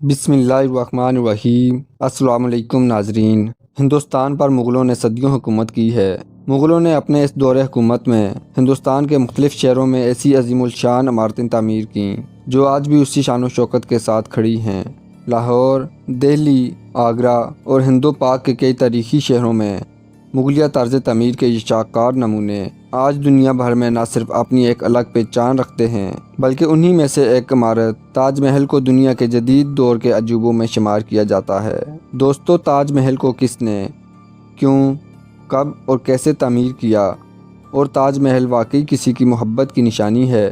بسم اللہ الرحمن الرحیم۔ السلام علیکم ناظرین۔ ہندوستان پر مغلوں نے صدیوں حکومت کی ہے۔ مغلوں نے اپنے اس دور حکومت میں ہندوستان کے مختلف شہروں میں ایسی عظیم الشان عمارتیں تعمیر کیں جو آج بھی اسی شان و شوکت کے ساتھ کھڑی ہیں۔ لاہور، دہلی، آگرہ اور ہند و پاک کے کئی تاریخی شہروں میں مغلیہ طرز تعمیر کے یہ شاہکار نمونے آج دنیا بھر میں نہ صرف اپنی ایک الگ پہچان رکھتے ہیں بلکہ انہی میں سے ایک عمارت تاج محل کو دنیا کے جدید دور کے عجوبوں میں شمار کیا جاتا ہے۔ دوستو، تاج محل کو کس نے، کیوں، کب اور کیسے تعمیر کیا، اور تاج محل واقعی کسی کی محبت کی نشانی ہے،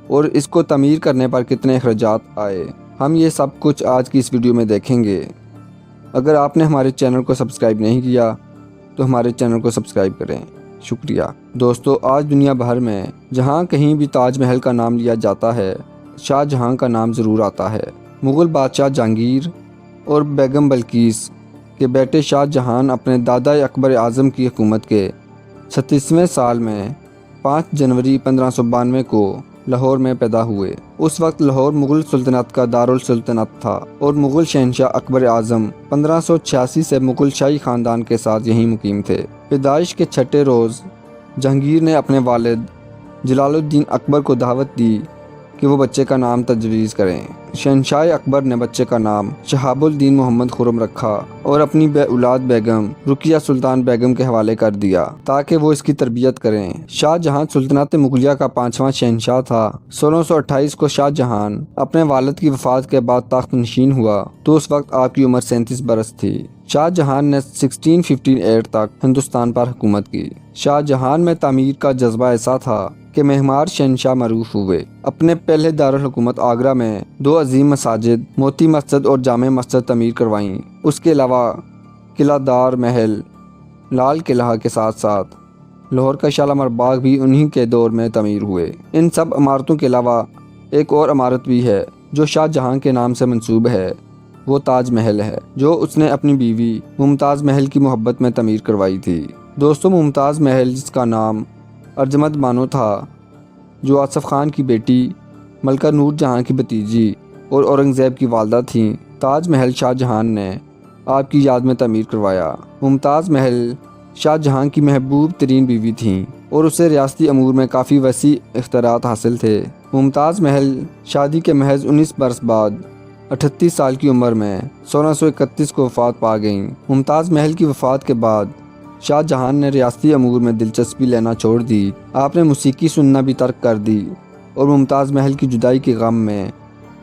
اور اس کو تعمیر کرنے پر کتنے اخراجات آئے، ہم یہ سب کچھ آج کی اس ویڈیو میں دیکھیں گے۔ اگر آپ نے ہمارے چینل کو سبسکرائب نہیں کیا تو ہمارے چینل کو سبسکرائب کریں، شکریہ۔ دوستو، آج دنیا بھر میں جہاں کہیں بھی تاج محل کا نام لیا جاتا ہے، شاہ جہاں کا نام ضرور آتا ہے۔ مغل بادشاہ جہانگیر اور بیگم بلقیس کے بیٹے شاہ جہان اپنے دادا اکبر اعظم کی حکومت کے 36ویں سال میں 5 جنوری 1592 کو لاہور میں پیدا ہوئے۔ اس وقت لاہور مغل سلطنت کا دارالسلطنت تھا اور مغل شہنشاہ اکبر اعظم 1586 سے مغل شاہی خاندان کے ساتھ یہیں مقیم تھے۔ پیدائش کے چھٹے روز جہانگیر نے اپنے والد جلال الدین اکبر کو دعوت دی کہ وہ بچے کا نام تجویز کریں۔ شہنشاہ اکبر نے بچے کا نام شہاب الدین محمد خرم رکھا اور اپنی بے اولاد بیگم رقیہ سلطان بیگم کے حوالے کر دیا تاکہ وہ اس کی تربیت کریں۔ شاہ جہاں سلطنت مغلیہ کا 5واں شہنشاہ تھا۔ 1628 کو شاہ جہان اپنے والد کی وفات کے بعد تخت نشین ہوا تو اس وقت آپ کی عمر 37 برس تھی۔ شاہ جہان نے 1658 تک ہندوستان پر حکومت کی۔ شاہ جہان میں تعمیر کا جذبہ ایسا تھا کہ معمار شہنشاہ معروف ہوئے۔ اپنے پہلے دارالحکومت آگرہ میں 2 عظیم مساجد، موتی مسجد اور جامع مسجد تعمیر کروائیں۔ اس کے علاوہ قلعہ دار محل، لال قلعہ کے ساتھ ساتھ لاہور کا شالیمار باغ بھی انہی کے دور میں تعمیر ہوئے۔ ان سب عمارتوں کے علاوہ ایک اور عمارت بھی ہے جو شاہ جہاں کے نام سے منسوب ہے، وہ تاج محل ہے جو اس نے اپنی بیوی ممتاز محل کی محبت میں تعمیر کروائی تھی۔ دوستو، ممتاز محل، جس کا نام ارجمند بانو تھا، جو آصف خان کی بیٹی، ملکہ نور جہاں کی بھتیجی اور اورنگزیب کی والدہ تھیں، تاج محل شاہ جہان نے آپ کی یاد میں تعمیر کروایا۔ ممتاز محل شاہ جہاں کی محبوب ترین بیوی تھیں اور اسے ریاستی امور میں کافی وسیع اختیارات حاصل تھے۔ ممتاز محل شادی کے محض 19 برس بعد 38 سال کی عمر میں 1631 کو وفات پا گئیں۔ ممتاز محل کی وفات کے بعد شاہ جہان نے ریاستی امور میں دلچسپی لینا چھوڑ دی۔ آپ نے موسیقی سننا بھی ترک کر دی اور ممتاز محل کی جدائی کے غم میں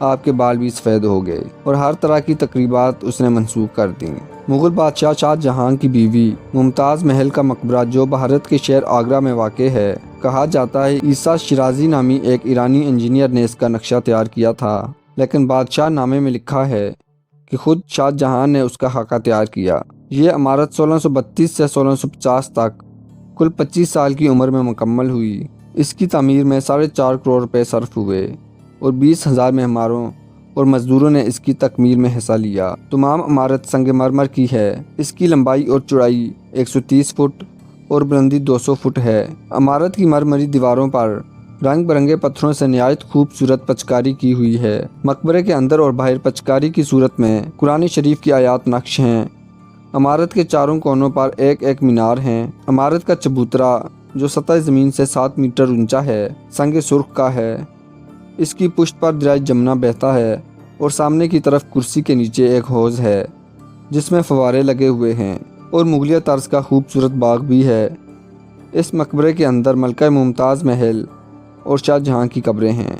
آپ کے بال بھی سفید ہو گئے اور ہر طرح کی تقریبات اس نے منسوخ کر دیں۔ مغل بادشاہ شاہ جہاں کی بیوی ممتاز محل کا مقبرہ جو بھارت کے شہر آگرہ میں واقع ہے، کہا جاتا ہے عیسیٰ شیرازی نامی ایک ایرانی انجینئر نے اس کا نقشہ تیار کیا تھا، لیکن بادشاہ نامے میں لکھا ہے کہ خود شاہ جہاں نے اس کا خاکہ تیار کیا۔ یہ عمارت 1632 سے 1650 تک کل 25 سال کی عمر میں مکمل ہوئی۔ اس کی تعمیر میں 4.5 کروڑ روپے صرف ہوئے اور 20,000 معماروں اور مزدوروں نے اس کی تکمیل میں حصہ لیا۔ تمام عمارت سنگ مرمر کی ہے۔ اس کی لمبائی اور چوڑائی 130 فٹ اور بلندی 200 فٹ ہے۔ عمارت کی مرمری دیواروں پر رنگ برنگے پتھروں سے نہایت خوبصورت پچکاری کی ہوئی ہے۔ مقبرے کے اندر اور باہر پچکاری کی صورت میں قرآن شریف کی آیات نقش ہیں۔ عمارت کے چاروں کونوں پر ایک ایک مینار ہیں۔ عمارت کا چبوترا جو سطح زمین سے 7 میٹر اونچا ہے، سنگ سرخ کا ہے۔ اس کی پشت پر دریائے جمنا بہتا ہے اور سامنے کی طرف کرسی کے نیچے ایک حوض ہے جس میں فوارے لگے ہوئے ہیں اور مغلیہ طرز کا خوبصورت باغ بھی ہے۔ اس مقبرے کے اندر ملکہ ممتاز محل اور شاہ جہاں کی قبریں ہیں۔